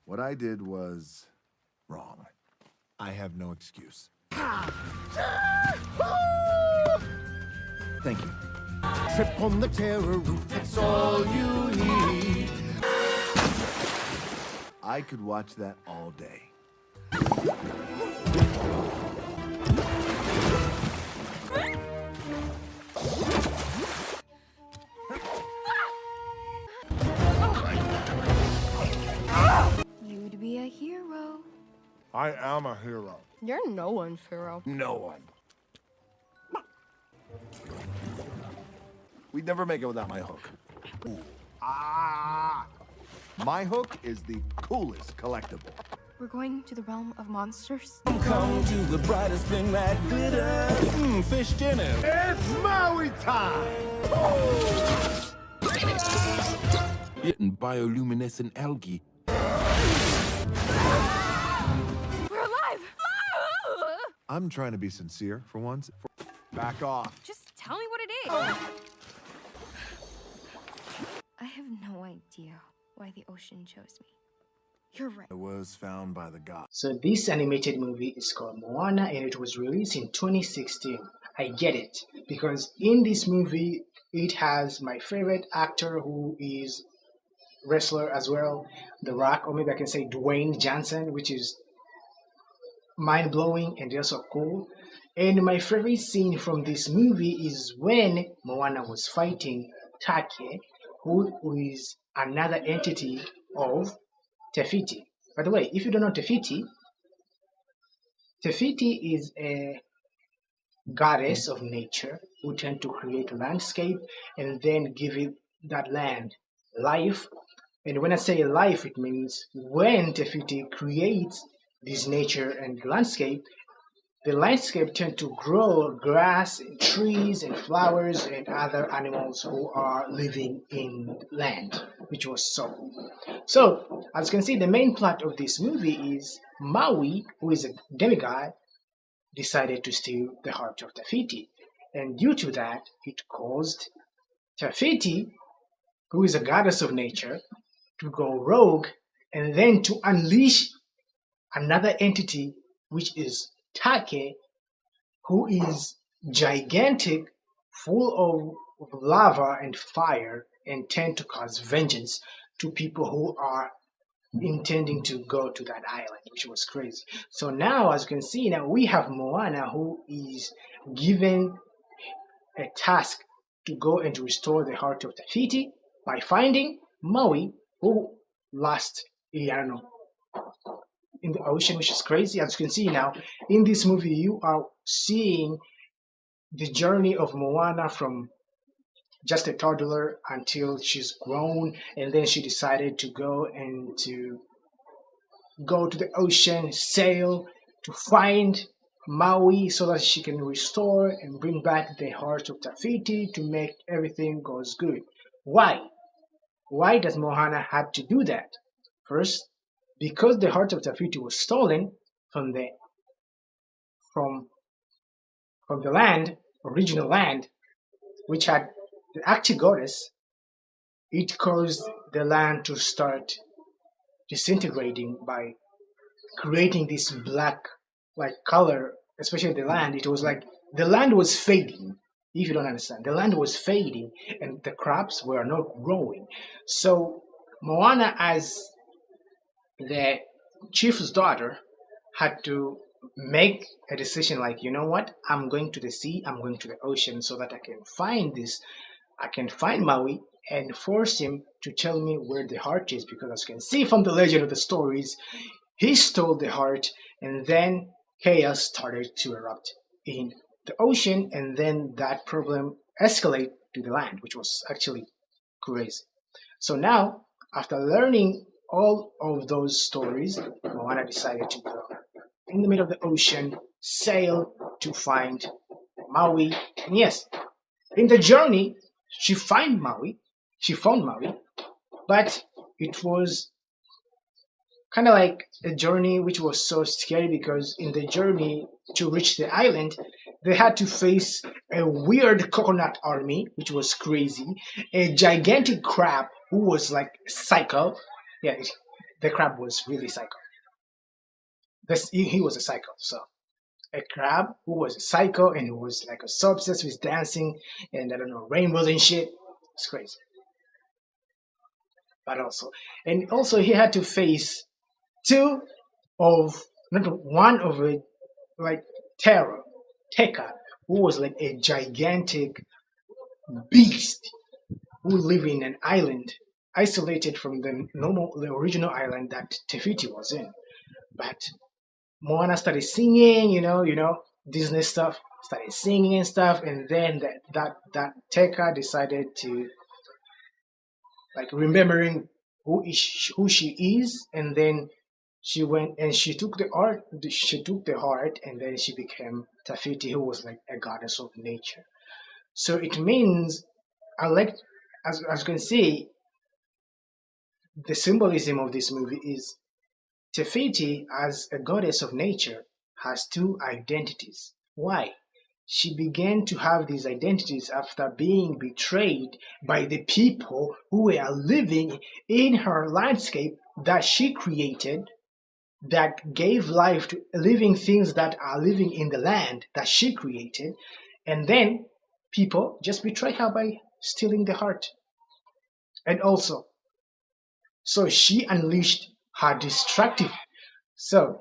What I did was wrong. I have no excuse. Thank you. Trip on the terror route, that's all you need. I could watch that all day. You'd be a hero. I am a hero. You're no one's hero. No one. We'd never make it without my hook. Ooh. Ah! My hook is the coolest collectible. We're going to the realm of monsters. Come to the brightest thing that glitters. Fish dinner. It's Maui time! Eating bioluminescent algae. We're alive! I'm trying to be sincere for once. Back off. Just tell me what it is. I have no idea why the ocean chose me. You're right. It was found by the gods. So this animated movie is called Moana and it was released in 2016. I get it, because in this movie it has my favorite actor who is wrestler as well, The Rock, or maybe I can say Dwayne Johnson, which is mind-blowing and also cool. And my favorite scene from this movie is when Moana was fighting Take, who is another entity of Te Fiti. By the way, if you don't know Te Fiti is a goddess of nature who tend to create a landscape and then give it that land life. And when I say life, it means when Te Fiti creates this nature and landscape, the landscape tend to grow grass and trees and flowers and other animals who are living in land, which was so cool. So, as you can see, the main plot of this movie is Maui, who is a demigod, decided to steal the heart of Te Fiti. And due to that, it caused Te Fiti, who is a goddess of nature, to go rogue and then to unleash another entity, which is Take, who is gigantic, full of lava and fire, and tend to cause vengeance to people who are intending to go to that island, which was crazy. So now, as you can see, now we have Moana, who is given a task to go and to restore the heart of Te Fiti by finding Maui, who lost, I don't know, in the ocean, which is crazy. As you can see now, in this movie, you are seeing the journey of Moana from just a toddler until she's grown, and then she decided to go to the ocean, sail to find Maui so that she can restore and bring back the heart of Te Fiti to make everything goes good. Why? Why does Moana have to do that? First, because the heart of Te Fiti was stolen from the land, original land, which had the active goddess, it caused the land to start disintegrating by creating this black like color, especially the land. It was like the land was fading. If you don't understand, the land was fading and the crops were not growing. So Moana, as the chief's daughter, had to make a decision like, you know what, I'm going to the sea, I'm going to the ocean so that I can find Maui and force him to tell me where the heart is, because as you can see from the legend of the stories, he stole the heart and then chaos started to erupt in the ocean, and then that problem escalated to the land, which was actually crazy. So now, after learning all of those stories, Moana decided to go in the middle of the ocean, sail to find Maui. And yes, in the journey, she found Maui, but it was kind of like a journey which was so scary, because in the journey to reach the island, they had to face a weird coconut army, which was crazy, a gigantic crab who was like psycho. Yeah, the crab was really psycho. He was a psycho. So a crab who was a psycho and who was like so obsessed with dancing and I don't know rainbows and shit. It's crazy. But also he had to face two of not one of a like terror, Teka, who was like a gigantic beast who lived in an island isolated from the original island that Te Fiti was in. But Moana started singing, Disney stuff, started singing and stuff, and then that Teka decided to like remembering who she is, and then she went and she took the heart, and then she became Te Fiti, who was like a goddess of nature. So it means I like as you can see, the symbolism of this movie is Te Fiti as a goddess of nature has two identities. Why? She began to have these identities after being betrayed by the people who were living in her landscape that she created, that gave life to living things that are living in the land that she created. And then people just betray her by stealing the heart. And also, so she unleashed her destructive. So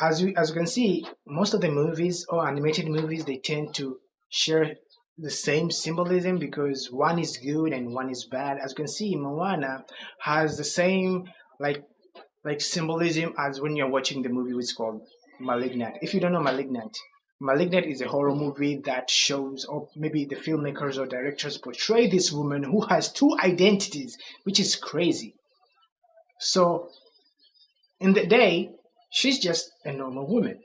as you can see, most of the movies or animated movies, they tend to share the same symbolism because one is good and one is bad. As you can see, Moana has the same like symbolism as when you're watching the movie which is called Malignant. If you don't know Malignant is a horror movie that shows, or maybe the filmmakers or directors portray this woman who has two identities, which is crazy. So in the day, she's just a normal woman.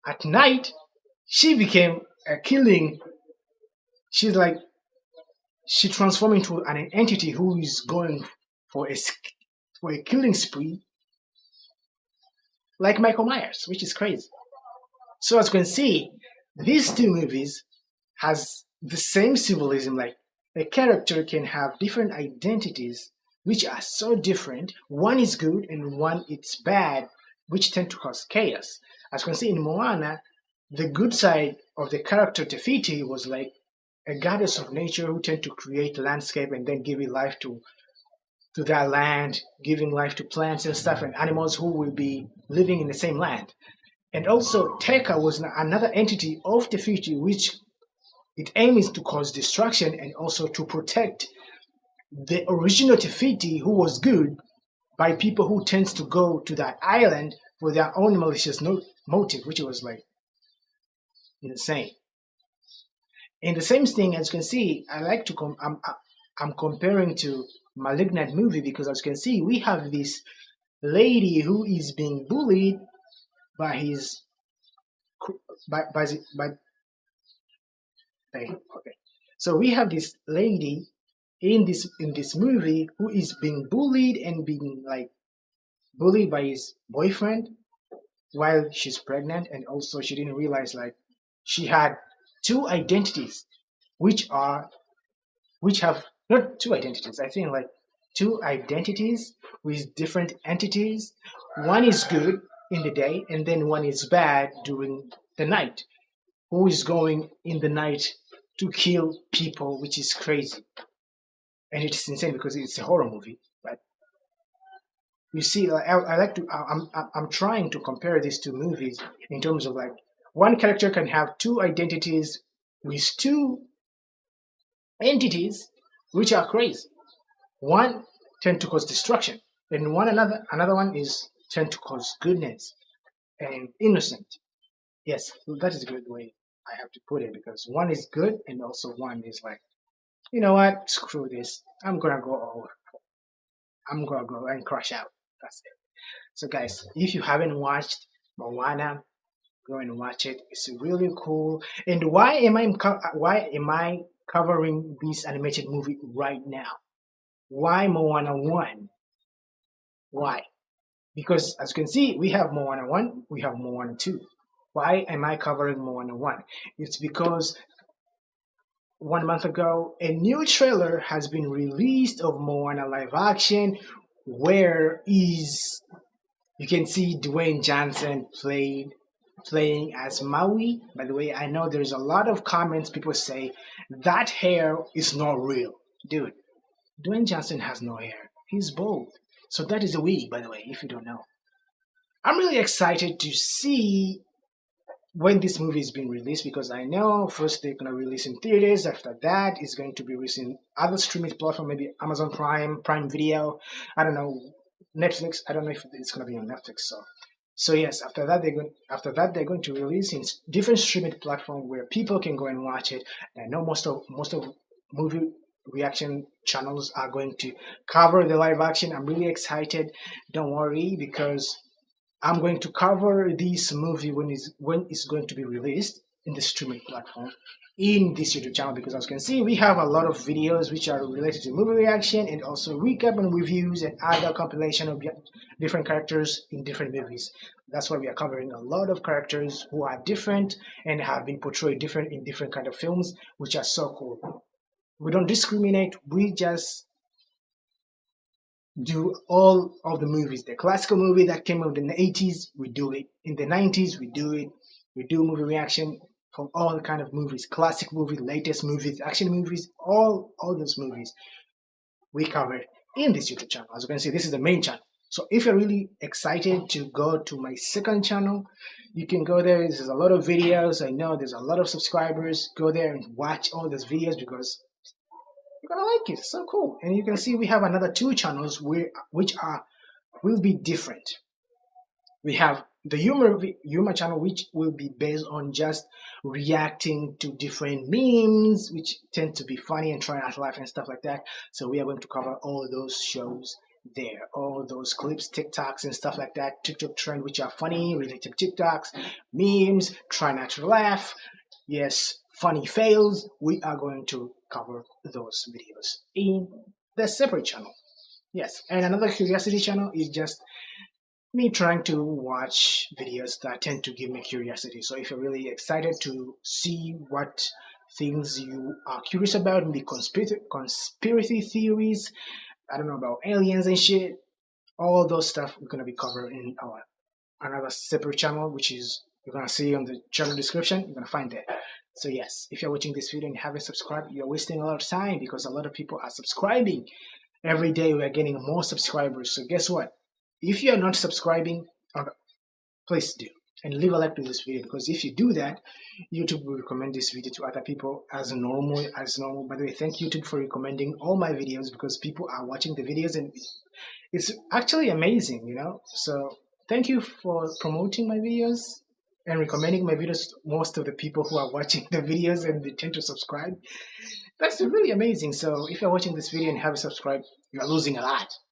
At night, she became a killing. She transformed into an entity who is going for a killing spree, like Michael Myers, which is crazy. So as you can see, these two movies has the same symbolism. Like a character can have different identities which are so different. One is good and one is bad, which tend to cause chaos. As you can see in Moana, the good side of the character Te Fiti was like a goddess of nature who tend to create landscape and then give it life to that land, giving life to plants and stuff and animals who will be living in the same land. And also Teka was another entity of Te Fiti, which its aim is to cause destruction and also to protect the original Te Fiti who was good by people who tends to go to that island for their own malicious motive, which was like insane. And the same thing, as you can see, I like to I'm comparing to Malignant movie because as you can see, we have this lady who is being bullied by his by okay. So we have this lady in this movie who is being bullied and being like bullied by his boyfriend while she's pregnant, and also she didn't realize like she had two identities which have not two identities, I think like two identities with different entities. One is good in the day and then one is bad during the night, who is going in the night to kill people, which is crazy. And it's insane because it's a horror movie. But you see, I like to. I'm trying to compare these two movies in terms of like one character can have two identities with two entities which are crazy. One tend to cause destruction, and another one is tend to cause goodness and innocent. Yes, that is a good way I have to put it because one is good and also one is like, you know what, screw this. I'm gonna go and crash out. That's it. So guys, if you haven't watched Moana, go and watch it. It's really cool. And why am I covering this animated movie right now? Why Moana 1? Why? Because as you can see, we have Moana 1, we have Moana 2. Why am I covering Moana 1? It's because 1 month ago, a new trailer has been released of Moana live action, where is you can see Dwayne Johnson playing as Maui. By the way, I know there's a lot of comments people say that hair is not real. Dude, Dwayne Johnson has no hair. He's bald. So that is a wig, by the way, if you don't know. I'm really excited to see when this movie is being released, because I know first they're gonna release in theaters. After that, it's going to be released in other streaming platform, maybe Amazon Prime, Prime Video. I don't know, Netflix. I don't know if it's gonna be on Netflix. So yes, after that they're going to release in different streaming platform where people can go and watch it. And I know most of movie reaction channels are going to cover the live action. I'm really excited. Don't worry, because I'm going to cover this movie when it's going to be released in the streaming platform in this YouTube channel, because as you can see, we have a lot of videos which are related to movie reaction and also recap and reviews and other compilation of different characters in different movies. That's why we are covering a lot of characters who are different and have been portrayed different in different kind of films, which are so cool. We don't discriminate, we just do all of the movies. The classical movie that came out in the 80s, we do it. In the 90s, we do it. We do movie reaction from all kind of movies, classic movies, latest movies, action movies, all those movies we covered in this YouTube channel. As you can see, this is the main channel. So if you're really excited to go to my second channel, you can go there. There's a lot of videos. I know there's a lot of subscribers. Go there and watch all those videos, because you're gonna like it. It's so cool. And you can see we have another 2 channels which will be different. We have the humor channel, which will be based on just reacting to different memes, which tend to be funny and try not to laugh and stuff like that. So we are going to cover all those shows there, all those clips, TikToks and stuff like that, TikTok trend which are funny, related TikToks, memes, try not to laugh. Yes, funny fails. We are going to cover those videos in the separate channel. Yes, and another curiosity channel is just me trying to watch videos that tend to give me curiosity. So if you're really excited to see what things you are curious about, maybe conspiracy theories, I don't know, about aliens and shit, all those stuff we're gonna be covering in our another separate channel, which is you're gonna see on the channel description. You're gonna find that. So yes, if you're watching this video and you haven't subscribed, you're wasting a lot of time, because a lot of people are subscribing. Every day we are getting more subscribers. So guess what? If you are not subscribing, please do, and leave a like to this video, because if you do that, YouTube will recommend this video to other people as normal. By the way, thank YouTube for recommending all my videos, because people are watching the videos and it's actually amazing, you know. So thank you for promoting my videos and recommending my videos to most of the people who are watching the videos and they tend to subscribe. That's really amazing. So if you're watching this video and haven't subscribed, you're losing a lot.